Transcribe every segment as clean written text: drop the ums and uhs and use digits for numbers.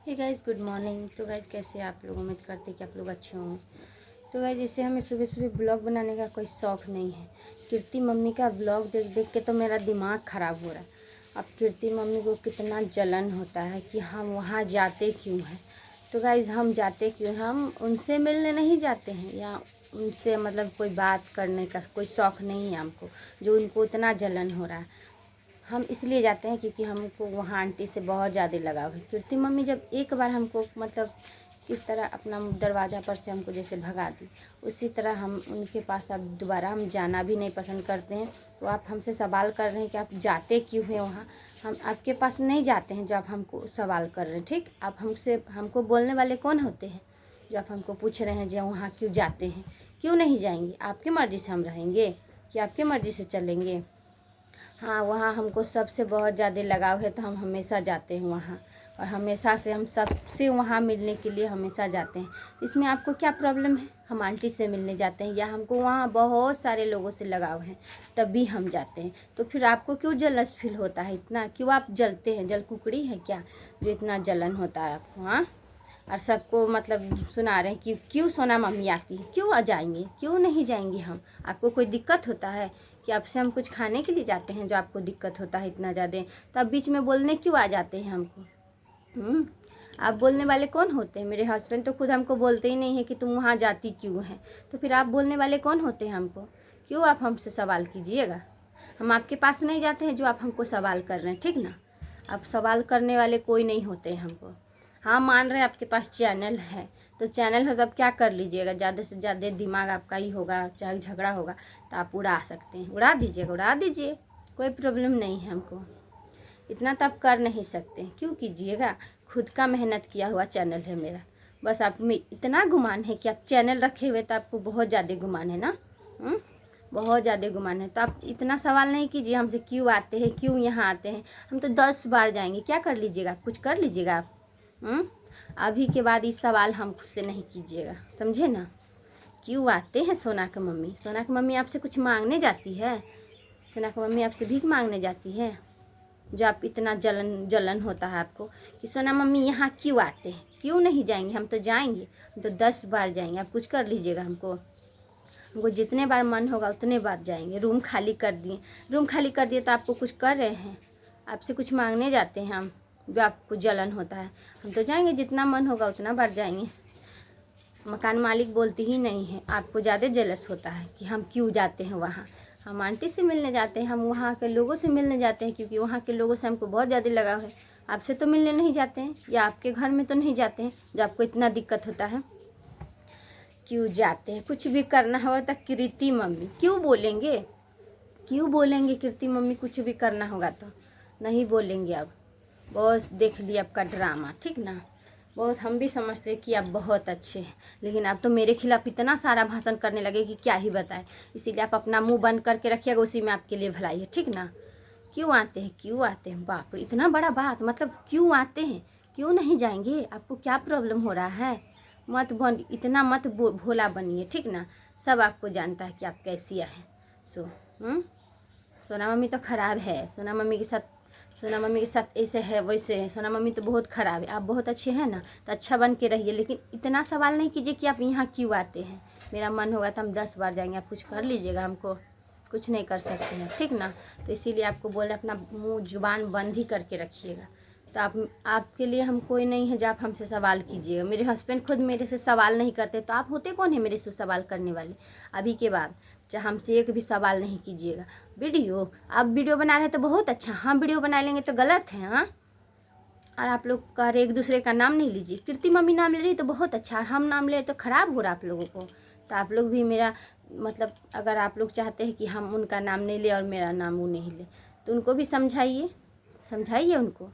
हे guys, good morning. तो guys कैसे आप लोग? उम्मीद करते कि आप लोग अच्छे होंगे। तो गाइस जैसे हमें सुबह सुबह ब्लॉग बनाने का कोई शौक़ नहीं है। कीर्ति मम्मी का ब्लॉग देख देख के तो मेरा दिमाग ख़राब हो रहा है। अब कीर्ति मम्मी को कितना जलन होता है कि हम वहाँ जाते क्यों हैं। तो गाइस हम जाते क्यों, हम उनसे मिलने नहीं जाते हैं या उनसे मतलब कोई बात करने का कोई शौक़ नहीं है हमको, जो उनको इतना जलन हो रहा है। हम इसलिए जाते हैं क्योंकि हमको वहाँ आंटी से बहुत ज़्यादा लगाव है। कीर्ति मम्मी जब एक बार हमको मतलब किस तरह अपना दरवाज़ा पर से हमको जैसे भगा दी, उसी तरह हम उनके पास अब दोबारा हम जाना भी नहीं पसंद करते हैं। तो आप हमसे सवाल कर रहे हैं कि आप जाते क्यों हैं वहाँ, हम आपके पास नहीं जाते हैं जो आप हमको सवाल कर रहे हैं। ठीक, आप हमको बोलने वाले कौन होते हैं जो आप हमको पूछ रहे हैं जो वहाँ क्यों जाते हैं? क्यों नहीं जाएंगे? आपकी मर्ज़ी से हम रहेंगे कि आपकी मर्ज़ी से चलेंगे? हाँ, वहाँ हमको सबसे बहुत ज़्यादा लगाव है तो हम हमेशा जाते हैं वहाँ, और हमेशा से हम सबसे वहाँ मिलने के लिए हमेशा जाते हैं। इसमें आपको क्या प्रॉब्लम है? हम आंटी से मिलने जाते हैं या हमको वहाँ बहुत सारे लोगों से लगाव है तभी हम जाते हैं। तो फिर आपको क्यों जलस फील होता है इतना? क्यों आप जलते हैं? जल कुकड़ी है क्या जो इतना जलन होता है आपको? हाँ, और सबको मतलब सुना रहे हैं कि क्यों सोना मम्मी आती है, क्यों आ जाएंगे, क्यों नहीं जाएंगे हम? आपको कोई दिक्कत होता है कि आपसे हम कुछ खाने के लिए जाते हैं जो आपको दिक्कत होता है इतना ज़्यादा? तो आप बीच में बोलने क्यों आ जाते हैं हमको? आप बोलने वाले कौन होते हैं? मेरे हस्बैंड तो खुद हमको बोलते ही नहीं है कि तुम वहाँ जाती क्यों हैं। तो फिर आप बोलने वाले कौन होते हैं हमको? क्यों आप हमसे सवाल कीजिएगा। हम आपके पास नहीं जाते हैं जो आप हमको सवाल कर रहे हैं, ठीक ना? आप सवाल करने वाले कोई नहीं होते हैं हमको। हाँ, मान रहे हैं आपके पास चैनल है, तो चैनल है तो आप क्या कर लीजिएगा, ज़्यादा से ज़्यादा दिमाग आपका ही होगा, चाहे झगड़ा होगा तो आप उड़ा सकते हैं, उड़ा दीजिएगा, उड़ा दीजिए, कोई प्रॉब्लम नहीं है हमको। इतना तो आप कर नहीं सकते, क्यों कीजिएगा? खुद का मेहनत किया हुआ चैनल है मेरा। बस आप में इतना गुमान है कि आप चैनल रखे हुए, तो आपको बहुत ज़्यादा गुमान है ना? बहुत ज़्यादा गुमान है। तो आप इतना सवाल नहीं कीजिए हमसे क्यों आते हैं, क्यों यहाँ आते हैं। हम तो 10 बार जाएंगे, क्या कर लीजिएगा? कुछ कर लीजिएगा आप? अभी के बाद इस सवाल हम खुद से नहीं कीजिएगा, समझे ना? क्यों आते हैं सोना की मम्मी? सोना की मम्मी आपसे कुछ मांगने जाती है? सोना की मम्मी आपसे भीख मांगने जाती है? जो आप इतना जलन होता है आपको कि सोना मम्मी यहाँ क्यों आते हैं, क्यों नहीं जाएंगे? हम तो जाएंगे, हम तो 10 बार जाएंगे। आप कुछ कर लीजिएगा हमको जितने बार मन होगा उतने बार जाएंगे। रूम खाली कर दिए, रूम खाली कर दिए तो आपको कुछ कर रहे हैं? आपसे कुछ मांगने जाते हैं हम जो आपको जलन होता है? हम तो जाएंगे, जितना मन होगा उतना बार जाएंगे। मकान मालिक बोलती ही नहीं है, आपको ज़्यादा जेलस होता है कि हम क्यों जाते हैं वहाँ। हम आंटी से मिलने जाते हैं, हम वहाँ के लोगों से मिलने जाते हैं क्योंकि वहाँ के लोगों से हमको बहुत ज़्यादा लगाव है। आपसे तो मिलने नहीं जाते हैं, या आपके घर में तो नहीं जाते हैं जो आपको इतना दिक्कत होता है। क्यों जाते हैं? कुछ भी करना होगा तो कीर्ति मम्मी क्यों बोलेंगे? क्यों बोलेंगे कीर्ति मम्मी? कुछ भी करना होगा तो नहीं बोलेंगे। अब बहुत देख लिया आपका ड्रामा, ठीक ना? बहुत हम भी समझते हैं कि आप बहुत अच्छे हैं, लेकिन आप तो मेरे खिलाफ इतना सारा भाषण करने लगे कि क्या ही बताएं। इसीलिए आप अपना मुंह बंद करके रखिएगा, उसी में आपके लिए भलाई है, ठीक ना? क्यों आते हैं, क्यों आते हैं? बाप रे, इतना बड़ा बात, मतलब क्यों आते हैं? क्यों नहीं जाएंगे? आपको क्या प्रॉब्लम हो रहा है? इतना मत भोला बनिए, ठीक ना? सब आपको जानता है कि आप कैसी हैं। सोना मम्मी तो ख़राब है। सोना मम्मी के साथ ऐसे है वैसे है। सोना मम्मी तो बहुत ख़राब है। आप बहुत अच्छे हैं ना, तो अच्छा बन के रहिए, लेकिन इतना सवाल नहीं कीजिए कि आप यहाँ क्यों आते हैं। मेरा मन होगा तो हम 10 बार जाएंगे, आप कुछ कर लीजिएगा, हमको कुछ नहीं कर सकते हैं, ठीक ना? तो इसीलिए आपको बोल रहे अपना मुँह जुबान बंद ही करके रखिएगा। तो आपके लिए हम कोई नहीं है जो आप हमसे सवाल कीजिएगा। मेरे हस्बैंड खुद मेरे से सवाल नहीं करते, तो आप होते कौन है मेरे से सवाल करने वाले? अभी के बाद चाहे हमसे एक भी सवाल नहीं कीजिएगा। आप वीडियो बना रहे हैं तो बहुत अच्छा, हम वीडियो बना लेंगे तो गलत है? हाँ, और आप लोग कह रहे एक दूसरे का नाम नहीं लीजिए। कीर्ति मम्मी नाम ले रही तो बहुत अच्छा, हम नाम ले तो ख़राब हो रहा आप लोगों को। तो आप लोग भी मेरा मतलब, अगर आप लोग चाहते हैं कि हम उनका नाम नहीं ले और मेरा नाम वो नहीं ले, तो उनको भी समझाइए उनको।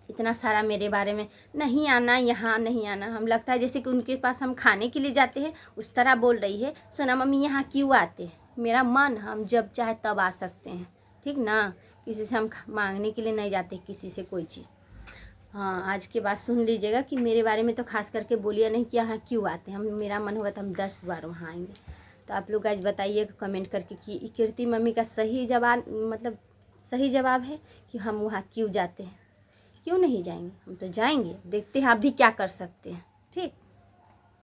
इतना सारा मेरे बारे में नहीं आना, यहाँ नहीं आना, हम लगता है जैसे कि उनके पास हम खाने के लिए जाते हैं, उस तरह बोल रही है। सोना मम्मी यहाँ क्यों आते हैं? मेरा मन, हम जब चाहे तब आ सकते हैं, ठीक ना? किसी से हम मांगने के लिए नहीं जाते किसी से कोई चीज़। हाँ, आज के बाद सुन लीजिएगा कि मेरे बारे में तो खास करके बोलिए नहीं कि यहाँ क्यों आते हैं। हम मेरा मन होगा तो हम 10 बार वहाँ आएंगे। तो आप लोग आज बताइएगा कमेंट करके कि कीर्ति मम्मी का सही जवाब है कि हम वहाँ क्यों जाते हैं। क्यों नहीं जाएंगे, हम तो जाएंगे, देखते हैं आप भी क्या कर सकते हैं। ठीक।